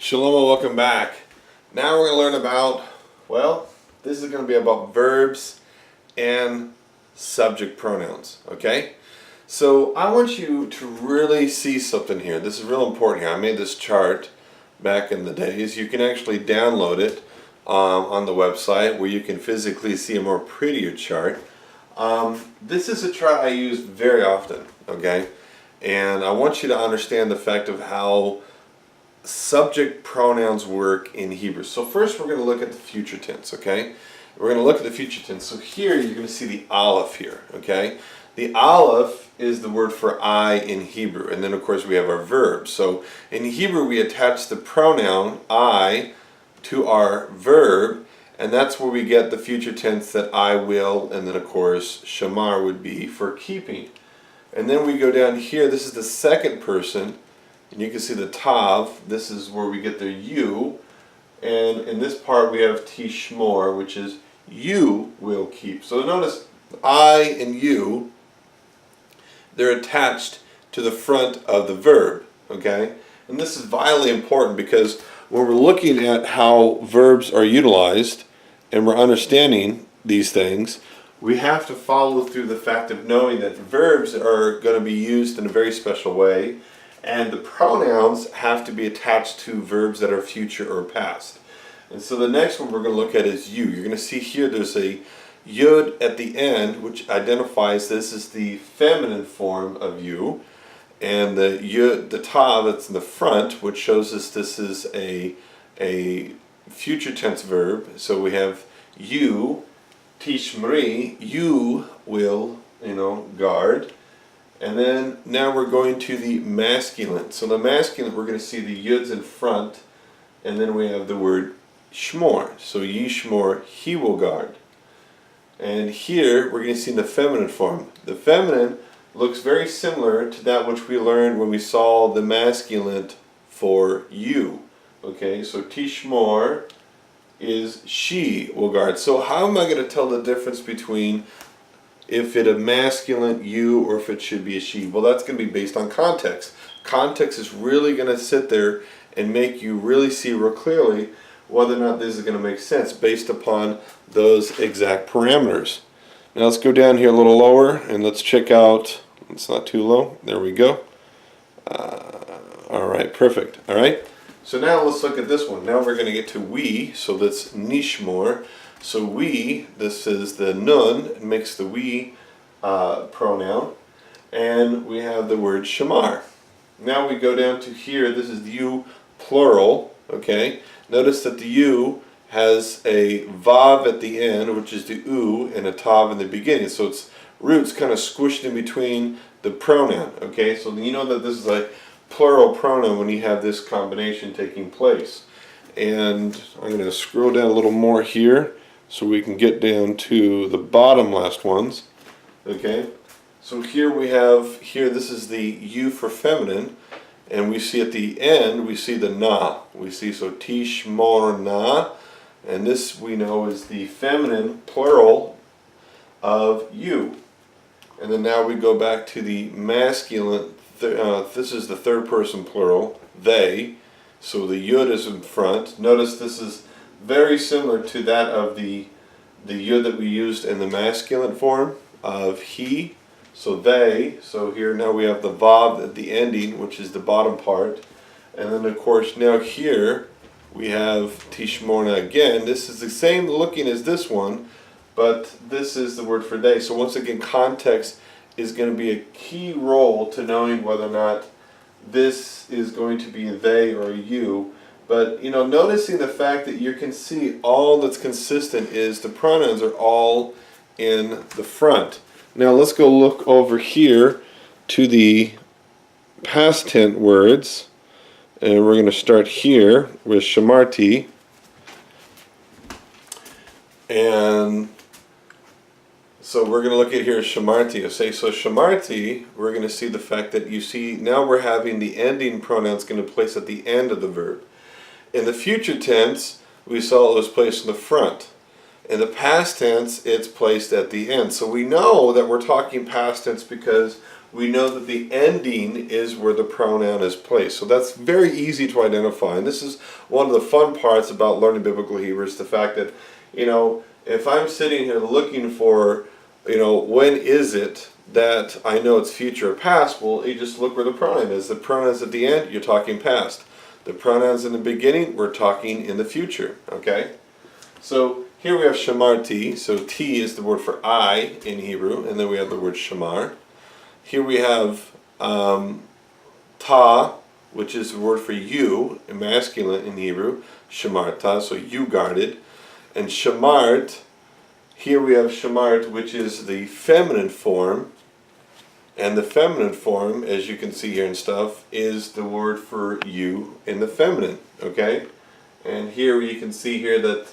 Shalom and welcome back. Now we're going to learn about, well, this is going to be about verbs and subject pronouns, okay? So I want you to really see something here. This is real important here. I made this chart back in the days. You can actually download it on the website where you can physically see a more prettier chart. This is a chart I use very often, okay? And I want you to understand the fact of how subject pronouns work in Hebrew. So first we're going to look at the future tense, okay? We're going to look at the future tense. So here you're going to see the aleph here, okay? The aleph is the word for I in Hebrew. And then of course we have our verbs. So in Hebrew we attach the pronoun I to our verb, and that's where we get the future tense that I will, and then of course shamar would be for keeping. And then we go down here, this is the second person, and you can see the tav, this is where we get the you, and in this part we have tishmor, which is you will keep. So notice I and you, they're attached to the front of the verb, okay? And this is vitally important because when we're looking at how verbs are utilized and we're understanding these things, we have to follow through the fact of knowing that verbs are going to be used in a very special way, and the pronouns have to be attached to verbs that are future or past. And so the next one we're going to look at is you. You're going to see here there's a yud at the end, which identifies this as the feminine form of you, and the yud, the tav that's in the front, which shows us this is a future tense verb. So we have you, tishmri, you will, guard. And then now we're going to the masculine. So the masculine, we're going to see the yuds in front, and then we have the word shmor. So yishmor, he will guard. And here we're going to see the feminine form. The feminine looks very similar to that which we learned when we saw the masculine for you. Okay, so tishmor is she will guard. So how am I going to tell the difference between if it's a masculine you or if it should be a she? Well, that's going to be based on context. Context is really going to sit there and make you really see real clearly whether or not this is going to make sense based upon those exact parameters. Now let's go down here a little lower and let's check out, it's not too low, there we go. Alright, perfect. Alright, so now let's look at this one. Now we're going to get to we, so that's nishmor. So we, this is the nun, it makes the we pronoun, and we have the word shamar. Now we go down to here, this is the you plural, okay? Notice that the you has a vav at the end, which is the u, and a tav in the beginning, so its roots kind of squished in between the pronoun, okay? So you know that this is a plural pronoun when you have this combination taking place. And I'm going to scroll down a little more here so we can get down to the bottom last ones. Okay, so here we have, this is the you for feminine, and we see at the end, we see the na. We see, so tishmor na, and this we know is the feminine plural of you. And then now we go back to the masculine, this is the third person plural, they. So the yud is in front. Notice this is very similar to that of the yud that we used in the masculine form of he. So they. So here now we have the vav at the ending, which is the bottom part. And then of course now here we have tishmorna again. This is the same looking as this one, but this is the word for they. So once again, context is going to be a key role to knowing whether or not this is going to be a they or a you. But noticing the fact that you can see all that's consistent is the pronouns are all in the front. Now let's go look over here to the past tense words, and we're going to start here with shamarti. And so we're going to look at here shamarti. So shamarti, we're going to see the fact that you see now we're having the ending pronouns going to place at the end of the verb. In the future tense, we saw it was placed in the front. In the past tense, it's placed at the end. So we know that we're talking past tense because we know that the ending is where the pronoun is placed. So that's very easy to identify. And this is one of the fun parts about learning Biblical Hebrew, is the fact that, if I'm sitting here looking for, when is it that I know it's future or past, well, you just look where the pronoun is. The pronoun's at the end, you're talking past. The pronouns in the beginning, we're talking in the future, okay? So here we have shamarti. So T is the word for I in Hebrew, and then we have the word shamar. Here we have ta, which is the word for you, masculine in Hebrew, shamarta, so you guarded. And shamart, here we have shamart, which is the feminine form. And the feminine form, as you can see here and stuff, is the word for you in the feminine, okay? And here you can see that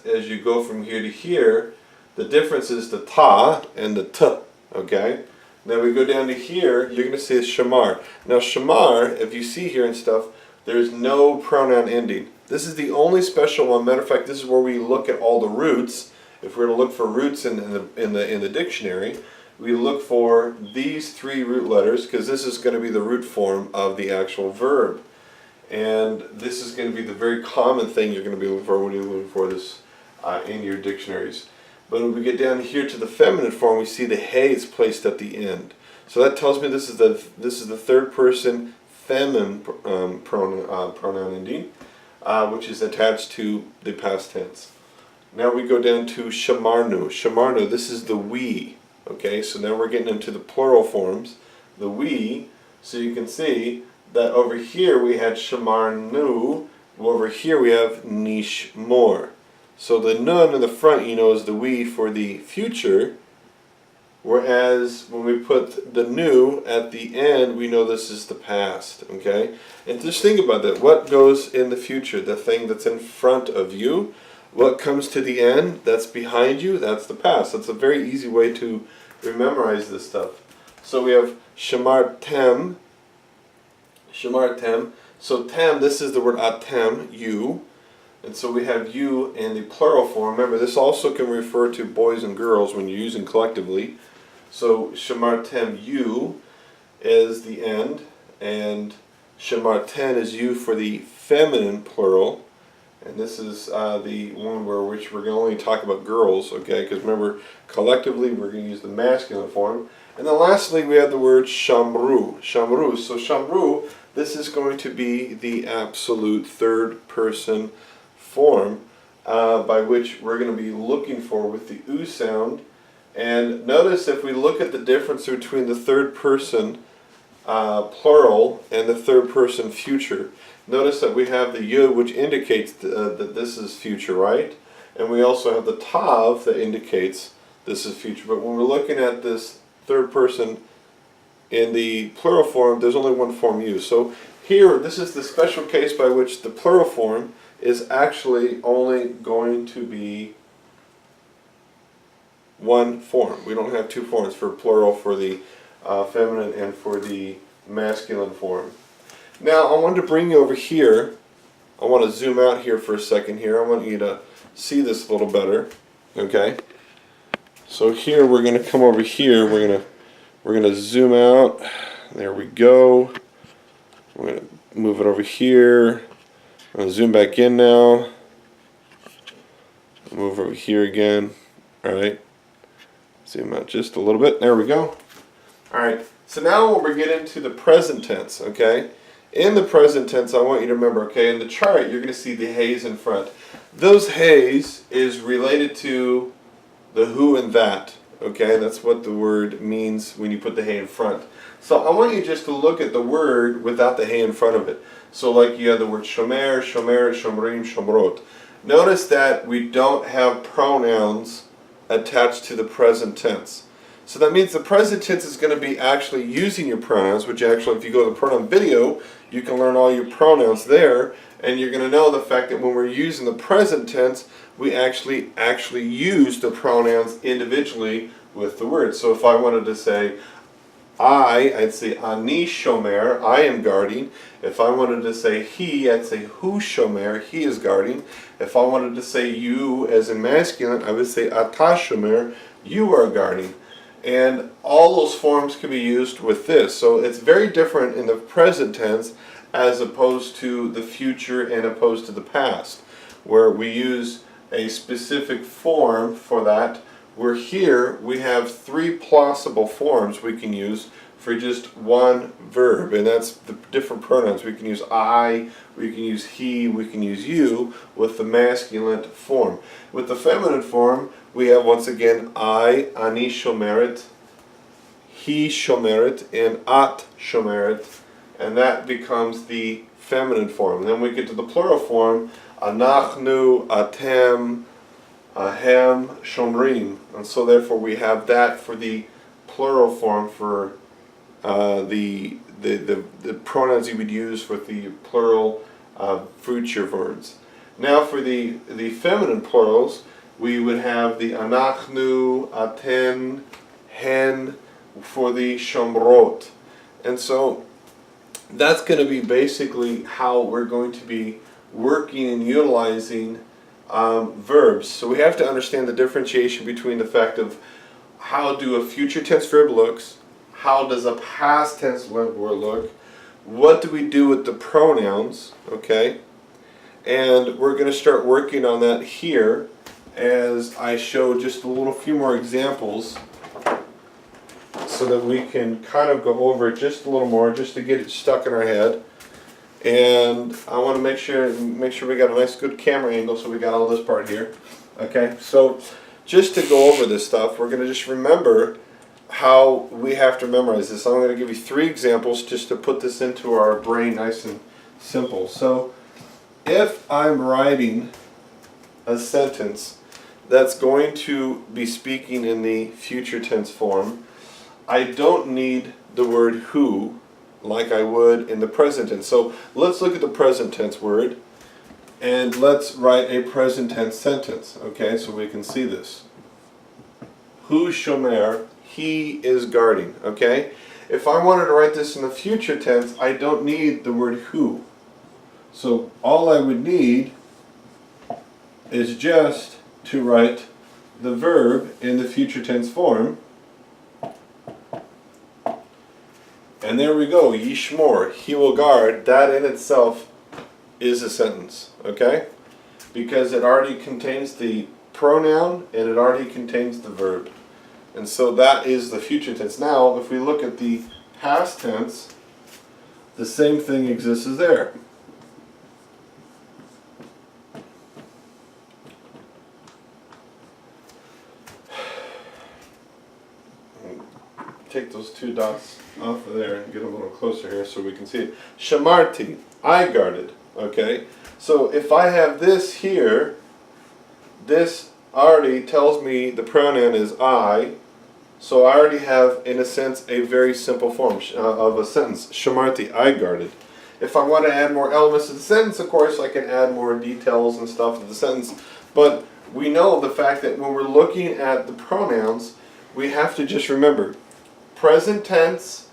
as you go from here to here, the difference is the ta and the t, okay? Then we go down to here, you're going to see a shamar. Now shamar, if you see here and stuff, there's no pronoun ending. This is the only special one. Matter of fact, this is where we look at all the roots. If we're to look for roots in the dictionary, we look for these 3 root letters, because this is going to be the root form of the actual verb. And this is going to be the very common thing you're going to be looking for when you're looking for this in your dictionaries. But when we get down here to the feminine form, we see the hey is placed at the end. So that tells me this is the third person feminine pronoun ending, which is attached to the past tense. Now we go down to shamarnu. Shamarnu, this is the we. Okay, so now we're getting into the plural forms, the we. So you can see that over here we had shamarnu, over here we have nishmor. So the nun in the front, is the we for the future, whereas when we put the nu at the end, we know this is the past, okay? And just think about that. What goes in the future? The thing that's in front of you. What comes to the end, that's behind you, that's the past. That's a very easy way to memorize this stuff. So we have shamar tem. Shamar tem. So tem, this is the word atem, you. And so we have you in the plural form. Remember, this also can refer to boys and girls when you're using collectively. So shamar tem, you, is the end. And shamar ten is you for the feminine plural. And this is the one which we're going to only talk about girls, okay? Because remember, collectively we're going to use the masculine form. And then lastly, we have the word shamru. Shamru. So shamru, this is going to be the absolute third person form by which we're going to be looking for with the oo sound. And notice if we look at the difference between the third person plural and the third person future. Notice that we have the yu, which indicates that this is future, right? And we also have the tav that indicates this is future. But when we're looking at this third person in the plural form, there's only one form used. So here, this is the special case by which the plural form is actually only going to be one form. We don't have 2 forms for plural for the feminine and for the masculine form. Now I want to bring you over here. I want to zoom out here for a second here. I want you to see this a little better. Okay? So here we're going to come over here. We're going to zoom out. There we go. We're going to move it over here. I'm going to zoom back in now. Move over here again. Alright. Zoom out just a little bit. There we go. Alright. So now we're getting to the present tense, okay? In the present tense, I want you to remember, okay, in the chart, you're going to see the heys in front. Those heys is related to the who and that, okay? That's what the word means when you put the hey in front. So I want you just to look at the word without the hey in front of it. So like you have the word shomer, shomer, shomrim, shomrot. Notice that we don't have pronouns attached to the present tense. So that means the present tense is going to be actually using your pronouns, which actually, if you go to the pronoun video, you can learn all your pronouns there, and you're going to know the fact that when we're using the present tense, we actually use the pronouns individually with the word. So if I wanted to say I'd say ani shomer, I am guarding. If I wanted to say he, I'd say hu shomer, he is guarding. If I wanted to say you as in masculine, I would say ata shomer, you are guarding. And all those forms can be used with this. So it's very different in the present tense as opposed to the future and opposed to the past, where we use a specific form for that. Where here we have three plausible forms we can use for just one verb, and that's the different pronouns. We can use I, we can use he, we can use you with the masculine form. With the feminine form, we have once again I, ani shomeret, he shomeret, and at shomeret, and that becomes the feminine form. And then we get to the plural form, anachnu, atem, ahem, shomrim, and so therefore we have that for the plural form for the pronouns you would use with the plural future verbs. Now for the feminine plurals, we would have the anachnu, aten, hen for the shomrot. And so that's going to be basically how we're going to be working and utilizing verbs. So we have to understand the differentiation between the fact of how do a future tense verb looks, how does a past tense verb look, what do we do with the pronouns, okay? And we're going to start working on that here as I show just a few more examples so that we can kind of go over it just a little more, just to get it stuck in our head. And I want to make sure we got a nice good camera angle, so we got all this part here. Okay, so just to go over this stuff, we're going to just remember how we have to memorize this. I'm going to give you 3 examples just to put this into our brain nice and simple. So if I'm writing a sentence that's going to be speaking in the future tense form, I don't need the word who like I would in the present tense. So let's look at the present tense word and let's write a present tense sentence. Okay, so we can see this. Hu shomer, he is guarding. Okay, if I wanted to write this in the future tense, I don't need the word who. So all I would need is just to write the verb in the future tense form. And there we go, yishmor, he will guard. That in itself is a sentence, okay? Because it already contains the pronoun and it already contains the verb. And so that is the future tense. Now, if we look at the past tense, the same thing exists as there. Take those 2 dots off of there and get a little closer here so we can see it. Shamarti, I guarded. Okay, so if I have this here, this already tells me the pronoun is I, so I already have, in a sense, a very simple form of a sentence. Shamarti, I guarded. If I want to add more elements to the sentence, of course, I can add more details and stuff to the sentence. But we know the fact that when we're looking at the pronouns, we have to just remember, present tense,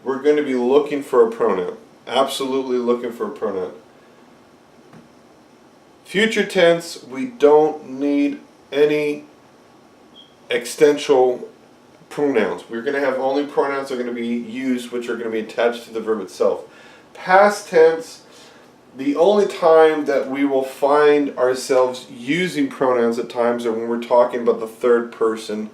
we're going to be looking for a pronoun. Absolutely looking for a pronoun. Future tense, we don't need any extensional pronouns. We're going to have only pronouns that are going to be used which are going to be attached to the verb itself. Past tense, the only time that we will find ourselves using pronouns at times are when we're talking about the third person,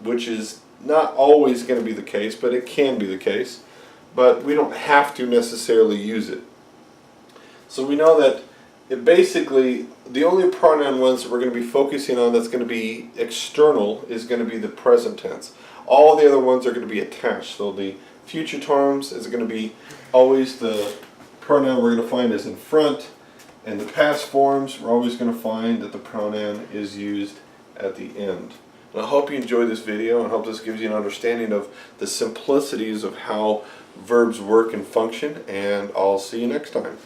which is not always going to be the case, but it can be the case. But we don't have to necessarily use it. So we know that basically the only pronoun ones that we're going to be focusing on that's going to be external is going to be the present tense. All the other ones are going to be attached. So the future terms is going to be always the pronoun we're going to find is in front, and the past forms we're always going to find that the pronoun is used at the end. And I hope you enjoyed this video and hope this gives you an understanding of the simplicities of how verbs work and function, and I'll see you next time.